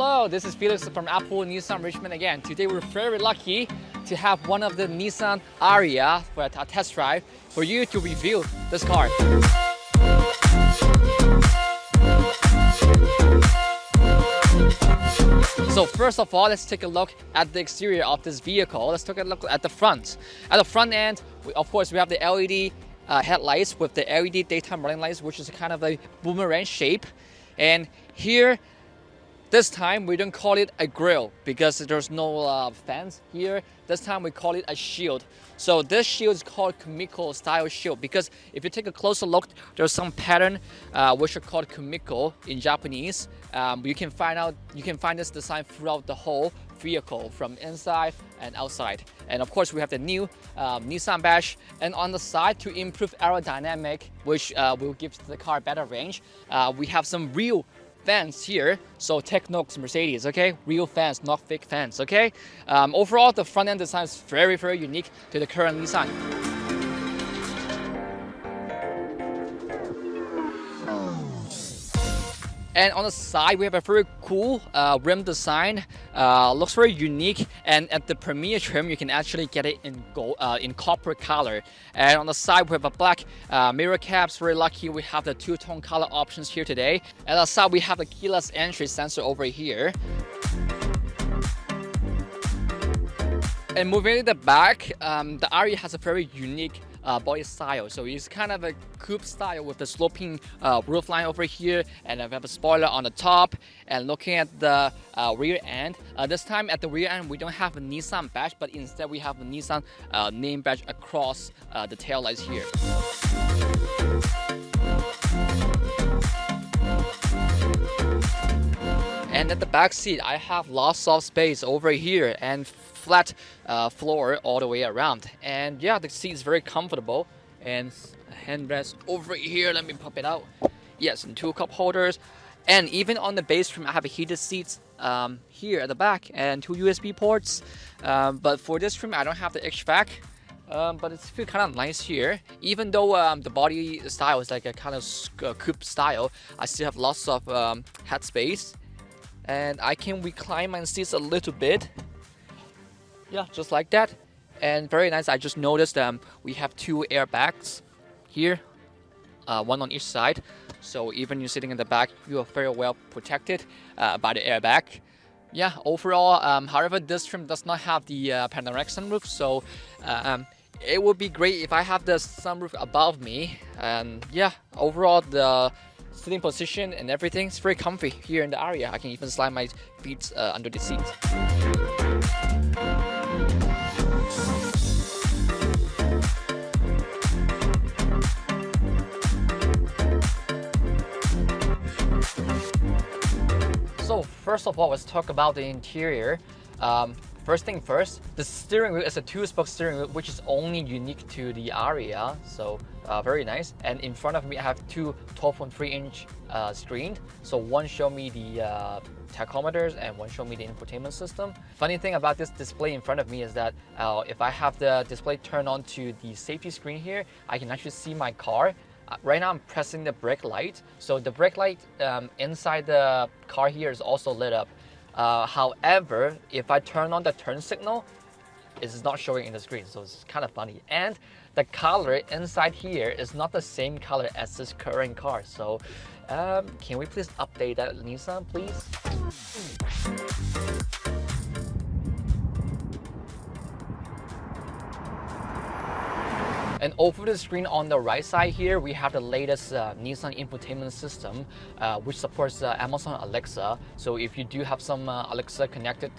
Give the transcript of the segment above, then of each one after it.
Hello, this is Felix from Applewood Nissan Richmond again. Today we're very lucky to have one of the Nissan ARIYA for a test drive for you to review this car. So first of all, let's take a look at the exterior of this vehicle. Let's take a look at the front. At the front end, of course, we have the LED headlights with the LED daytime running lights, which is kind of a boomerang shape. And here, this time we don't call it a grille because there's no fence here. This time we call it a shield. So this shield is called Kumiko style shield because if you take a closer look, there's some pattern which are called Kumiko in Japanese. You can find this design throughout the whole vehicle from inside and outside. And of course we have the new Nissan badge, and on the side to improve aerodynamic, which will give the car better range, we have some real fans here. So take notes, Mercedes, okay? Real fans, not fake fans, okay? Overall, the front end design is very, very unique to the current Nissan. And on the side, we have a very cool rim design. Looks very unique. And at the Premier trim, you can actually get it in gold, in copper color. And on the side, we have a black mirror caps. Very lucky we have the two-tone color options here today. And on the side, we have the keyless entry sensor over here. And moving to the back, the ARIYA has a very unique body style. So it's kind of a coupe style with the sloping roofline over here, and we have a spoiler on the top. And looking at the rear end, this time at the rear end we don't have a Nissan badge, but instead we have a Nissan name badge across the tail lights here. And at the back seat, I have lots of space over here and flat floor all the way around. And yeah, the seat is very comfortable. And handrest over here, let me pop it out. Yes, and two cup holders. And even on the base trim, I have heated seats here at the back and two USB ports. But for this trim, I don't have the HVAC. But it's feel kind of nice here. Even though the body style is like a kind of coupe style, I still have lots of head space. And I can recline my seats a little bit. Yeah, just like that. And very nice. I just noticed we have two airbags here, one on each side. So even you're sitting in the back, you are very well protected by the airbag. Yeah, overall, however, this trim does not have the panoramic sunroof. So it would be great if I have the sunroof above me. And yeah, overall, the sitting position and everything is very comfy here in the ARIYA. I can even slide my feet under the seat. So first of all, let's talk about the interior. First thing first, the steering wheel is a two-spoke steering wheel, which is only unique to the ARIYA. So very nice. And in front of me, I have two 12.3-inch screens. So one show me the tachometers and one show me the infotainment system. Funny thing about this display in front of me is that if I have the display turned on to the safety screen here, I can actually see my car. Right now I'm pressing the brake light. So the brake light inside the car here is also lit up. However, if I turn on the turn signal, it's not showing in the screen, so it's kind of funny. And the color inside here is not the same color as this current car. So can we please update that, Nissan, please? And over the screen on the right side here, we have the latest Nissan infotainment system, which supports Amazon Alexa. So if you do have some Alexa connected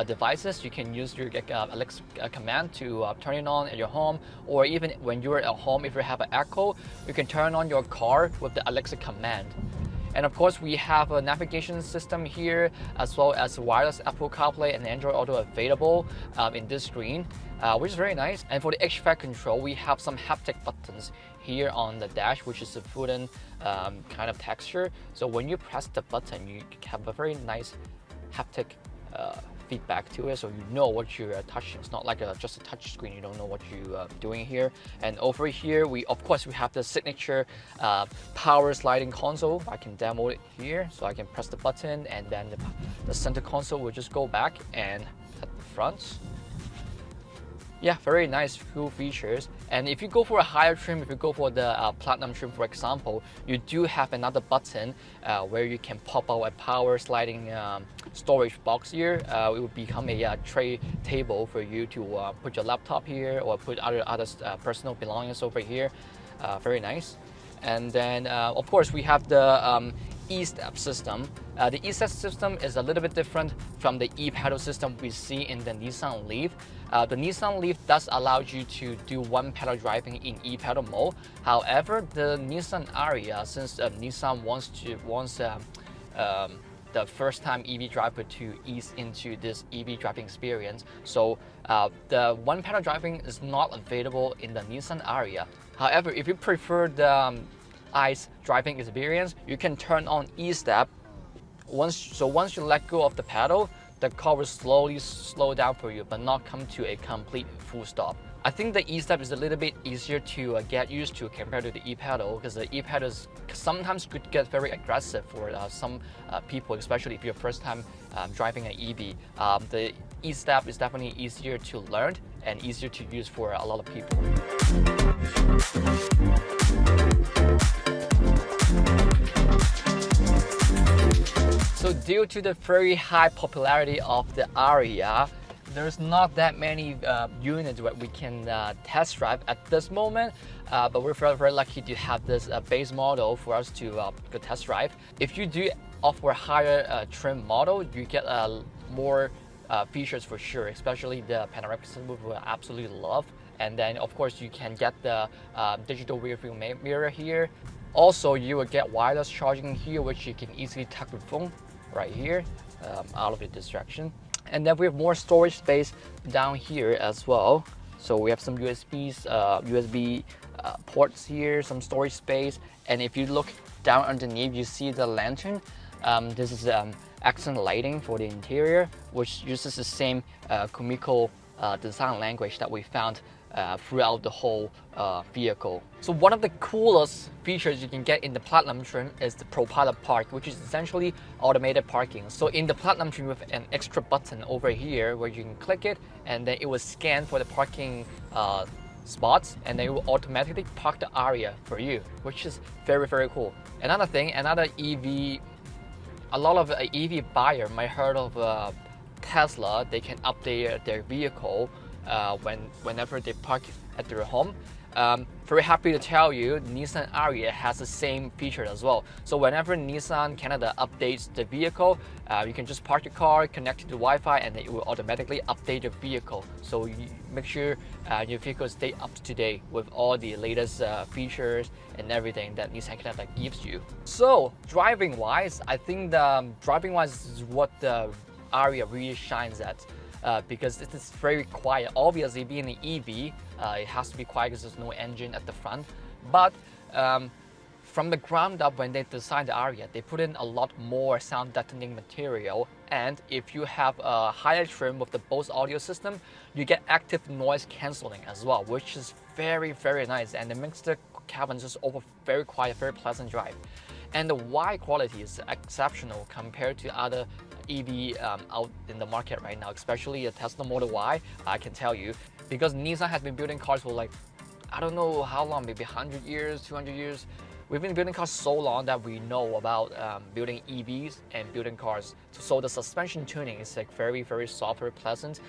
devices, you can use your Alexa command to turn it on at your home, or even when you're at home, if you have an Echo, you can turn on your car with the Alexa command. And of course, we have a navigation system here, as well as wireless Apple CarPlay and Android Auto available in this screen, which is very nice. And for the HVAC control, we have some haptic buttons here on the dash, which is a wooden kind of texture. So when you press the button, you have a very nice haptic feedback to it, so you know what you're touching. It's not like just a touch screen. You don't know what you're doing here. And over here, of course we have the signature power sliding console. I can demo it here, so I can press the button, and then the center console will just go back and at the front. Yeah, very nice, cool features. And if you go for a higher trim, if you go for the platinum trim, for example, you do have another button where you can pop out a power sliding storage box here. It would become a tray table for you to put your laptop here or put other personal belongings over here. Very nice. And then, of course, we have the E-step system. The E-step system is a little bit different from the e-pedal system we see in the Nissan Leaf. The Nissan Leaf does allow you to do one pedal driving in e-pedal mode. However, the Nissan ARIYA, since Nissan wants the first-time EV driver to ease into this EV driving experience, so the one pedal driving is not available in the Nissan ARIYA. However, if you prefer the ICE driving experience, you can turn on E-step. Once you let go of the pedal, the car will slowly slow down for you, but not come to a complete full stop. I think the E-step is a little bit easier to get used to compared to the e-pedal, because the e-pedal sometimes could get very aggressive for some people, especially if you're first time driving an EV. The E-step is definitely easier to learn and easier to use for a lot of people. So due to the very high popularity of the ARIYA, there's not that many units that we can test drive at this moment, but we're very, very lucky to have this base model for us to go test drive. If you do opt for a higher trim model, you get more features for sure, especially the panoramic sunroof we absolutely love. And then of course you can get the digital rear view mirror here. Also, you will get wireless charging here, which you can easily tap your phone right here out of the distraction. And then we have more storage space down here as well. So we have some USB ports here, some storage space. And if you look down underneath, you see the lantern. This is accent lighting for the interior, which uses the same Kumiko design language that we found throughout the whole vehicle. So one of the coolest features you can get in the Platinum trim is the ProPilot Park, which is essentially automated parking. So in the Platinum trim, with an extra button over here where you can click it, and then it will scan for the parking spots, and then it will automatically park the ARIYA for you, which is very, very cool. Another thing, another EV, a lot of EV buyer might heard of Tesla. They can update their vehicle whenever they park at their home. Very happy to tell you, Nissan ARIYA has the same feature as well. So whenever Nissan Canada updates the vehicle, you can just park your car, connect it to Wi-Fi, and it will automatically update your vehicle. So you make sure your vehicle stay up to date with all the latest features and everything that Nissan Canada gives you. So driving-wise, I think the driving-wise is what the ARIYA really shines at. Because it is very quiet. Obviously, being an EV, it has to be quiet because there's no engine at the front. But from the ground up, when they designed the ARIYA, they put in a lot more sound deadening material. And if you have a higher trim with the Bose audio system, you get active noise cancelling as well, which is very, very nice. And it makes the cabin just very quiet, very pleasant drive. And the wide quality is exceptional compared to other EV out in the market right now, especially a Tesla Model Y. I can tell you, because Nissan has been building cars for like, I don't know how long, maybe 100 years, 200 years. We've been building cars so long that we know about building EVs and building cars. So the suspension tuning is like very, very soft, very pleasant.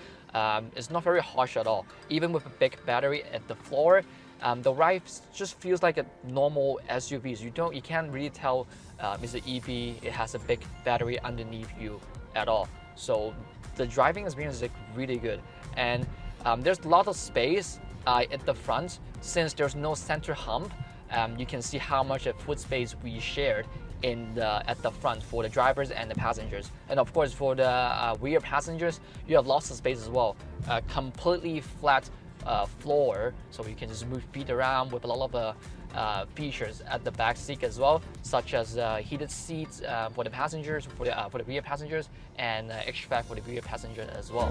It's not very harsh at all. Even with a big battery at the floor, the ride just feels like a normal SUV. You can't really tell it's an EV. It has a big battery underneath you at all. So the driving experience is like really good. And there's a lot of space at the front. Since there's no center hump, you can see how much of foot space we shared at the front for the drivers and the passengers. And of course, for the rear passengers, you have lots of space as well. Completely flat floor, so you can just move feet around with a lot of features at the back seat as well, such as heated seats for the passengers, for the rear passengers, and HVAC for the rear passenger as well.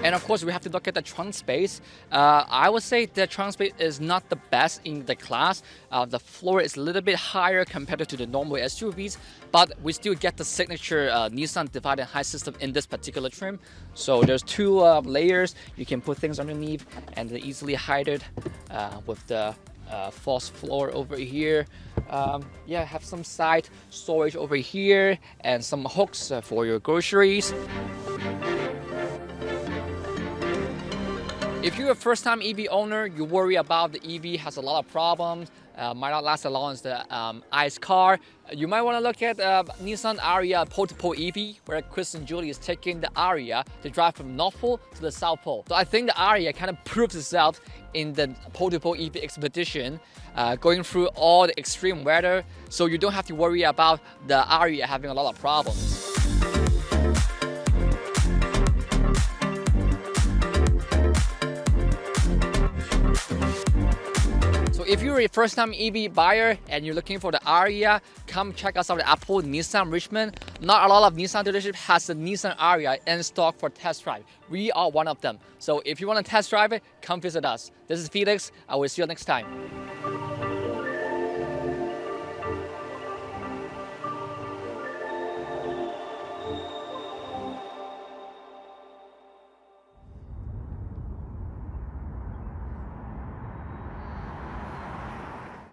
And of course, we have to look at the trunk space. I would say the trunk space is not the best in the class. The floor is a little bit higher compared to the normal SUVs, but we still get the signature Nissan Divide and Height system in this particular trim. So there's two layers. You can put things underneath and easily hide it with the false floor over here. Yeah, have some side storage over here and some hooks for your groceries. If you're a first-time EV owner, you worry about the EV has a lot of problems, might not last as long as the ICE car, you might want to look at Nissan ARIYA Pole-to-Pole EV, where Chris and Julie is taking the ARIYA to drive from North Pole to the South Pole. So I think the ARIYA kind of proves itself in the Pole-to-Pole EV expedition, going through all the extreme weather, so you don't have to worry about the ARIYA having a lot of problems. So if you're a first-time EV buyer and you're looking for the ARIYA, come check us out at Applewood, Nissan Richmond. Not a lot of Nissan dealership has the Nissan ARIYA in stock for test drive. We are one of them. So if you want to test drive it, come visit us. This is Felix. I will see you next time.